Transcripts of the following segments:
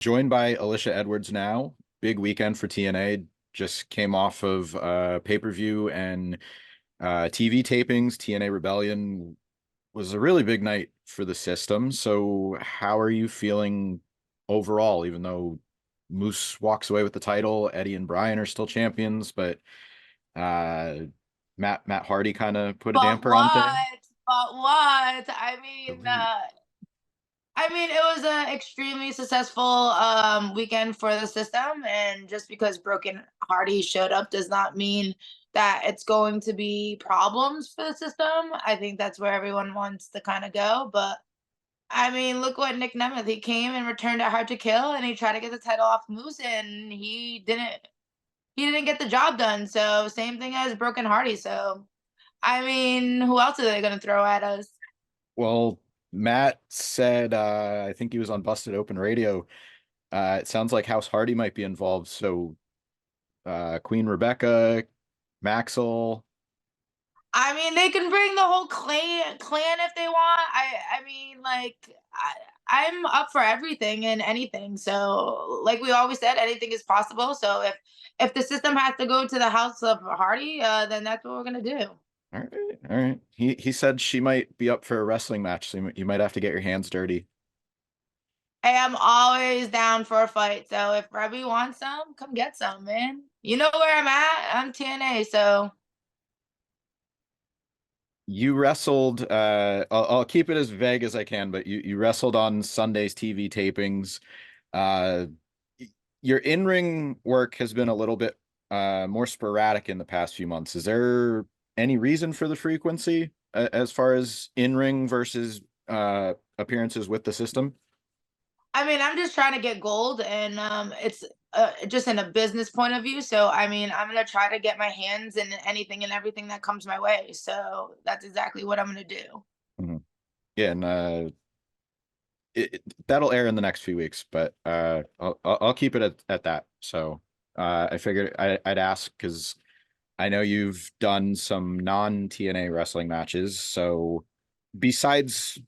Joined by Alisha Edwards now. Big weekend for TNA. Just came off of pay-per-view and TV tapings. TNA Rebellion was a really big night for the system. So how are you feeling overall, even though Moose walks away with the title, Eddie and Bryan are still champions, but uh Matt Hardy kind of put a But damper on things? what? But what? We It was an extremely successful weekend for the system, and just because Broken Hardy showed up does not mean that it's going to be problems for the system. I think that's where everyone wants to kind of go. But look what Nick Nemeth, he came and returned at Hard to Kill, and he tried to get the title off Moose, and he didn't get the job done. So same thing as Broken Hardy. So who else are they going to throw at us? Well, Matt said, I think he was on Busted Open Radio. It sounds like House Hardy might be involved. So, Queen Rebecca, Maxwell. They can bring the whole clan if they want. I'm up for everything and anything. So, like we always said, anything is possible. So if the system has to go to the House of Hardy, then that's what we're gonna do. All right, all right. He said she might be up for a wrestling match, so you might have to get your hands dirty. I am always down for a fight. So if Reby wants some, come get some, man. You know where I'm at. I'm TNA. So You wrestled. I'll keep it as vague as I can, but you wrestled on Sunday's TV tapings. Uh, your in-ring work has been a little bit more sporadic in the past few months. Is there any reason for the frequency as far as in-ring versus appearances with the system? I'm just trying to get gold, and it's just in a business point of view. So I'm gonna try to get my hands in anything and everything that comes my way. So that's exactly what I'm gonna do. Mhm. Yeah, and that'll air in the next few weeks, but I'll keep it at that. So I figured I'd ask because I know you've done some non-TNA wrestling matches. So besides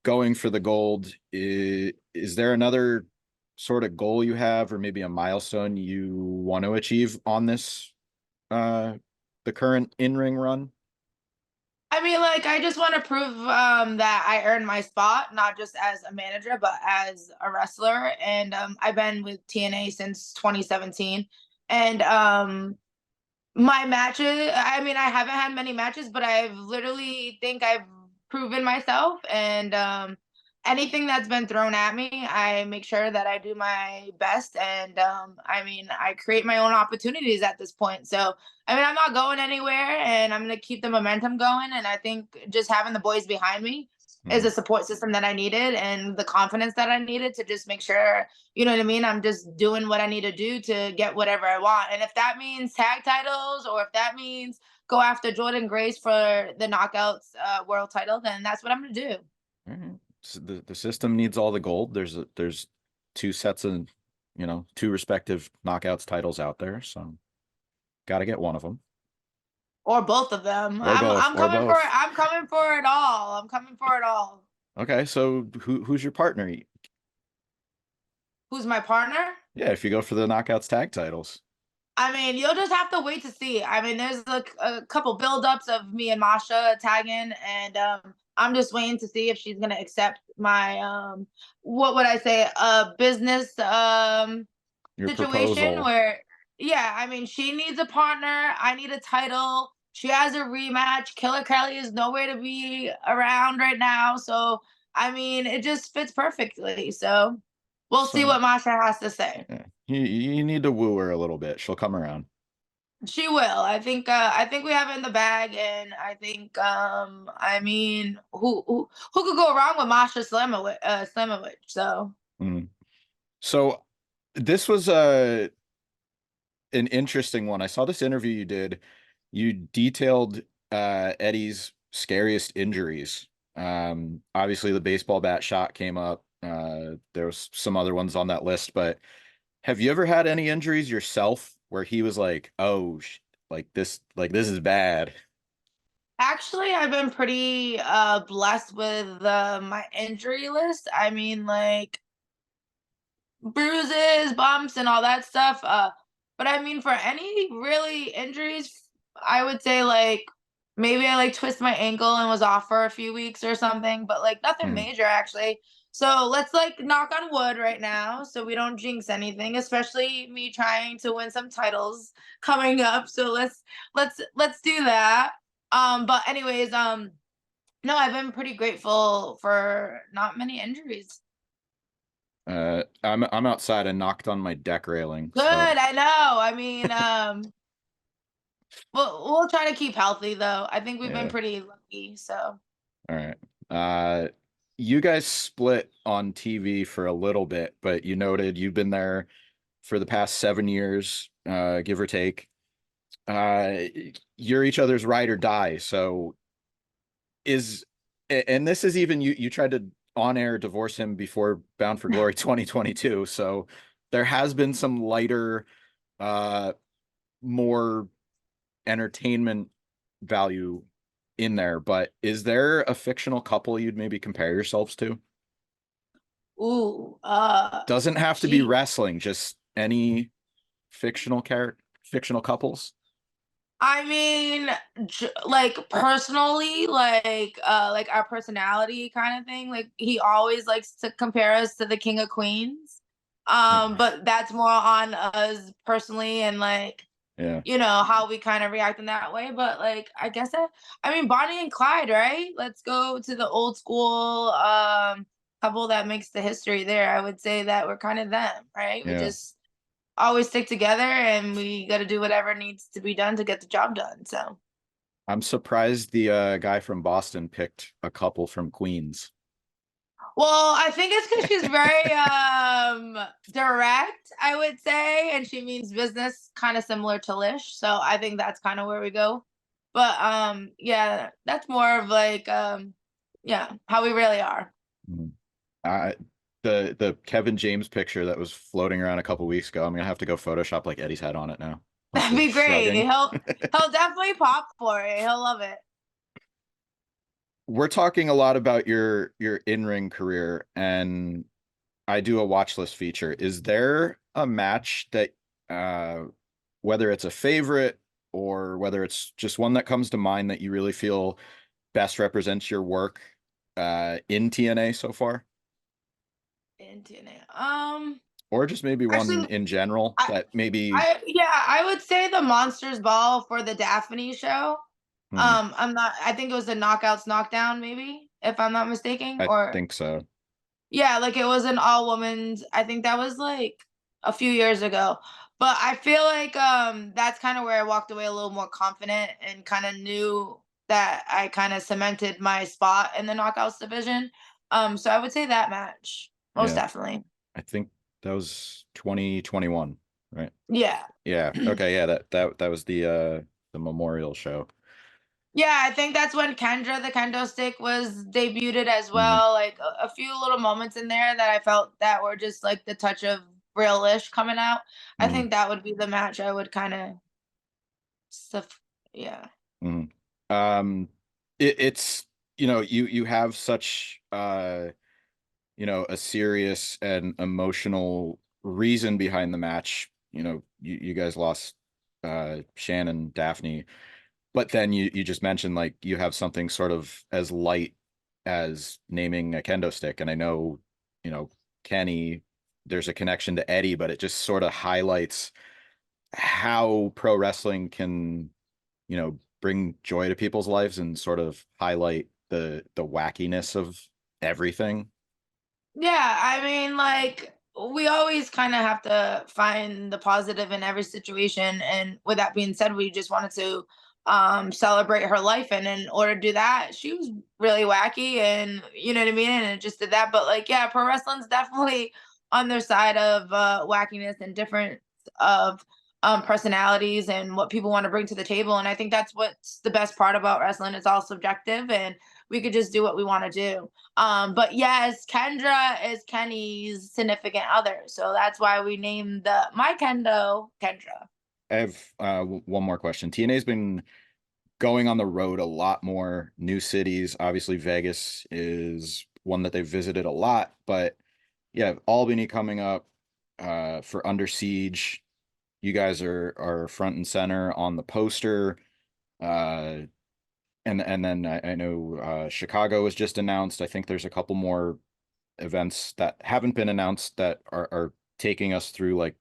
going for the gold, is there another sort of goal you have, or maybe a milestone you want to achieve on this uh the current in-ring run? I just want to prove that I earned my spot, not just as a manager, but as a wrestler. And I've been with TNA since 2017, and my matches, I haven't had many matches, but I've literally think I've proven myself, and anything that's been thrown at me, I make sure that I do my best, and I create my own opportunities at this point. So I'm not going anywhere, and I'm going to keep the momentum going, and I think just having the boys behind me is Mhm. a support system that I needed, and the confidence that I needed to just make sure, you know what I mean? I'm just doing what I need to do to get whatever I want. And if that means tag titles, or if that means go after Jordan Grace for the Knockouts world title, then that's what I'm going to do. All right. So the system needs all the gold. There's two sets of, two respective knockouts titles out there, so got to get one of them Or both of them. or both I'm or coming for it. both. I'm coming for it all. I'm coming for it all. Okay, so who's your partner? Who's my partner? Yeah, if you go for the knockouts tag titles. You'll just have to wait to see. There's a couple buildups of me and Masha tagging, and I'm just waiting to see if she's gonna accept my what would I say, business Your situation proposal. where, yeah, she needs a partner. I need a title. She has a rematch. Killer Kelly is nowhere to be around right now. So, it just fits perfectly. So, we'll see So what Masha has to say. yeah, you need to woo her a little bit. She'll come around. She will. I think we have it in the bag, and I think who could go wrong with Masha Slamovich? So Mm. So this was an interesting one. I saw this interview you did. You detailed Eddie's scariest injuries. Obviously the baseball bat shot came up. There was some other ones on that list, but have you ever had any injuries yourself where he was like, "Oh, like this is bad." actually, I've been pretty blessed with my injury list. bruises, bumps, and all that stuff. But I mean, for any really injuries, I would say like maybe I like twist my ankle and was off for a few weeks or something, but like nothing Hmm. major actually. So let's like knock on wood right now, so we don't jinx anything, especially me trying to win some titles coming up. So let's do that. But anyways, no, I've been pretty grateful for not many injuries. I'm outside and knocked on my deck railing, Good, so I know. I mean, we'll try to keep healthy though. I think we've been yeah. pretty lucky. So All right. You guys split on TV for a little bit, but you noted you've been there for the past 7 years, give or take. Uh, you're each other's ride or die. So is, and this is even you tried to on air divorce him before Bound for Glory 2022. So there has been some lighter, uh, more entertainment value in there, but is there a fictional couple you'd maybe compare yourselves to? ooh, Doesn't have to be gee. wrestling, just any fictional couples. I mean, like personally, like our personality kind of thing. Like he always likes to compare us to the King of Queens. Okay. But that's more on us personally and like Yeah. how we kind of react in that way. But like, I mean, Bonnie and Clyde, right? Let's go to the old school couple that makes the history there. I would say that we're kind of them, right? We Yeah. just always stick together and we got to do whatever needs to be done to get the job done. So, I'm surprised the guy from Boston picked a couple from Queens. well, I think it's because she's very direct, I would say, and she means business, kind of similar to Lish. So I think that's kind of where we go. But yeah, that's more of like yeah, how we really are. Mhm. I the Kevin James picture that was floating around a couple weeks ago, I'm gonna have to go Photoshop like Eddie's head on it now. Like That'd the be great. shrugging. He'll definitely pop for it. He'll love it. We're talking a lot about your in-ring career, and I do a watch list feature. Is there a match that uh whether it's a favorite or whether it's just one that comes to mind that you really feel best represents your work in TNA so far? And TNA. Or just maybe one Actually, in general I that maybe yeah, I would say the Monsters Ball for the Daphne show. hmm, I'm not. I think it was the Knockouts Knockdown, maybe if I'm not mistaken. I Or think so. yeah, like it was an all women's. I think that was like a few years ago. But I feel like that's kind of where I walked away a little more confident and kind of knew that I kind of cemented my spot in the Knockouts division. So I would say that match most Yeah. definitely. I think that was 2021, right? Yeah. Yeah. Okay, yeah, that was the memorial show. Yeah, I think that's when Kendra the Kendo stick was debuted as Hmm. well. Like a few little moments in there that I felt that were just like the touch of real-ish coming out. I Hmm. think that would be the match I would kind of stuff. Yeah. Hmm. Um it's you have such a serious and emotional reason behind the match. You guys lost Shannon, Daphne, but then you just mentioned like you have something sort of as light as naming a kendo stick. And I know, you know, Kenny, there's a connection to Eddie, but it just sort of highlights how pro wrestling can, bring joy to people's lives and sort of highlight the wackiness of everything. Yeah, I mean, like we always kind of have to find the positive in every situation. And with that being said, we just wanted to celebrate her life. And in order to do that, she was really wacky and you know what I mean? And it just did that. But like, yeah, pro wrestling's definitely on their side of wackiness and difference of personalities and what people want to bring to the table. And I think that's what's the best part about wrestling. It's all subjective and we could just do what we want to do. But yes, Kendra is Kenny's significant other, so that's why we named the my Kendo Kendra. I have one more question. TNA's been going on the road a lot more, new cities. Obviously, Vegas is one that they've visited a lot, but yeah, Albany coming up. for Under Siege. You guys are front and center on the poster. Uh, and then I know Chicago was just announced. I think there's a couple more events that haven't been announced that are taking us through like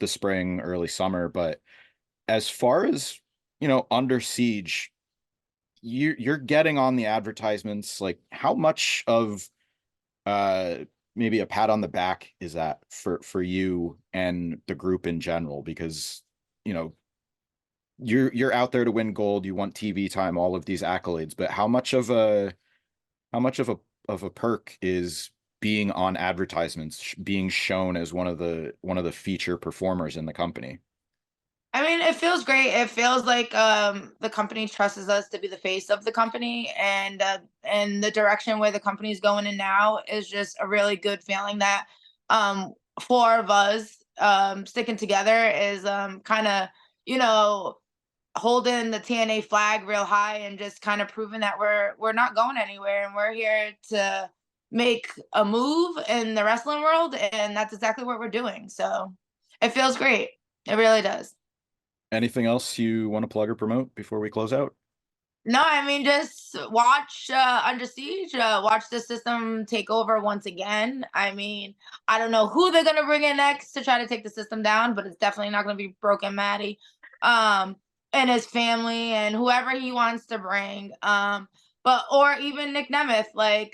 the spring, early summer. But as far as Under Siege, you're getting on the advertisements. Like, how much of uh maybe a pat on the back is that for you and the group in general? Because you know you're out there to win gold. You want TV time, all of these accolades, but how much of a perk is being on advertisements, being shown as one of the feature performers in the company? I mean, it feels great. It feels like the company trusts us to be the face of the company, and the direction where the company is going in now is just a really good feeling that four of us sticking together is kind of, you know, holding the TNA flag real high and just kind of proving that we're not going anywhere, and we're here to make a move in the wrestling world, and that's exactly what we're doing. So it feels great. It really does. Anything else you want to plug or promote before we close out? No, I mean, just watch Under Siege, watch the system take over once again. I mean, I don't know who they're gonna bring in next to try to take the system down, but it's definitely not gonna be Broken Matty, um, and his family and whoever he wants to bring. But or even Nick Nemeth, like,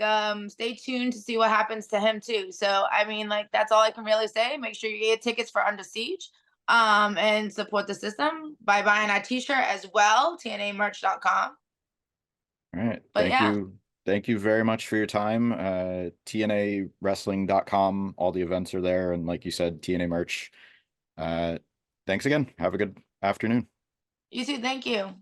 stay tuned to see what happens to him too. So I mean, like, that's all I can really say. Make sure you get tickets for Under Siege, and support the system by buying our t-shirt as well, tnamerch.com. All right. But yeah, Thank you very much for your time. TNAwrestling.com. All the events are there. And like you said, TNA merch. Uh, Thanks again. Have a good afternoon. you too. Thank you.